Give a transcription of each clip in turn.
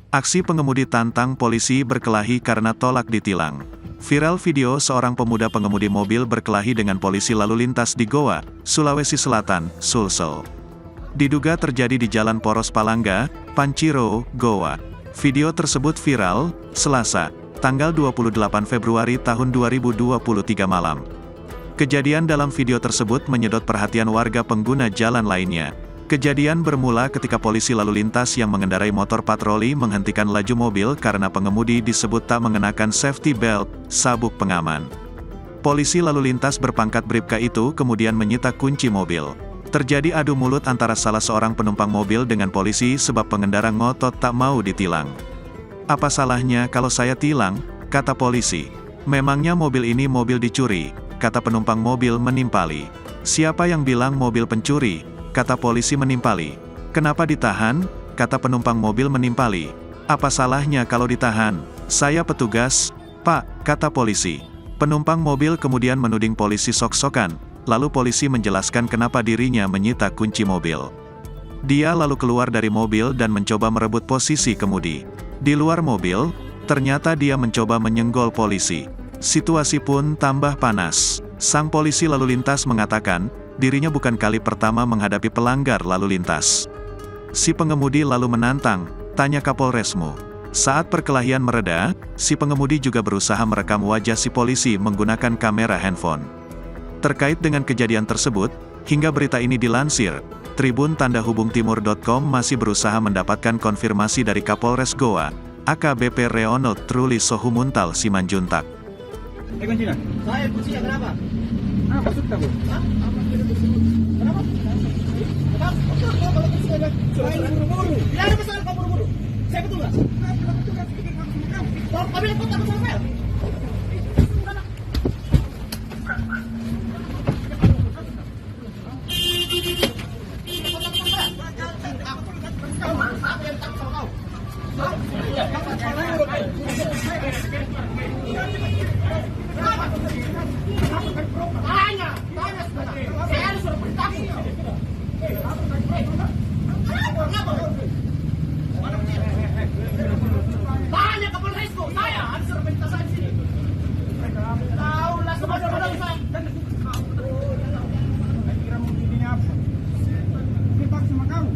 Aksi pengemudi tantang polisi berkelahi karena tolak ditilang. Viral video seorang pemuda pengemudi mobil berkelahi dengan polisi lalu lintas di Goa, Sulawesi Selatan, Sulsel. Diduga terjadi di Jalan Poros Palangga, Panciro, Goa. Video tersebut viral, Selasa, tanggal 28 Februari tahun 2023 malam. Kejadian dalam video tersebut menyedot perhatian warga pengguna jalan lainnya. Kejadian bermula ketika polisi lalu lintas yang mengendarai motor patroli menghentikan laju mobil karena pengemudi disebut tak mengenakan safety belt, sabuk pengaman. Polisi lalu lintas berpangkat bribka itu kemudian menyita kunci mobil. Terjadi adu mulut antara salah seorang penumpang mobil dengan polisi sebab pengendara ngotot tak mau ditilang. "Apa salahnya kalau saya tilang?" kata polisi. "Memangnya mobil ini mobil dicuri?" kata penumpang mobil menimpali. "Siapa yang bilang mobil pencuri?" kata polisi menimpali. "Kenapa ditahan?" kata penumpang mobil menimpali. "Apa salahnya kalau ditahan? Saya petugas, Pak," kata polisi. Penumpang mobil kemudian menuding polisi sok-sokan, lalu polisi menjelaskan kenapa dirinya menyita kunci mobil. Dia lalu keluar dari mobil dan mencoba merebut posisi kemudi. Di luar mobil, ternyata dia mencoba menyenggol polisi. Situasi pun tambah panas. Sang polisi lalu lintas mengatakan, dirinya bukan kali pertama menghadapi pelanggar lalu lintas. Si pengemudi lalu menantang, "Tanya Kapolresmu." Saat perkelahian mereda, si pengemudi juga berusaha merekam wajah si polisi menggunakan kamera handphone. Terkait dengan kejadian tersebut, hingga berita ini dilansir, Tribun Tandahubungtimur.com masih berusaha mendapatkan konfirmasi dari Kapolres Goa, AKBP Reonald Truli Sohumuntal Simanjuntak. Kuncinya? Saya kuncinya kenapa? Masuk tak, Bu? Kenapa? Kalau kunci ada, saya buru-buru. Tidak ada masalah kalau buru-buru. Saya betul nggak? Kami yang kota bersama saya. Tanya Kapolresku, saya ada surat perintah di sini. Tahu lah sebenarnya saya. Kira mungkin ini apa? Ini pak sama kamu.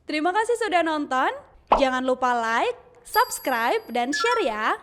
Terima kasih sudah nonton. Jangan lupa like, subscribe, dan share ya.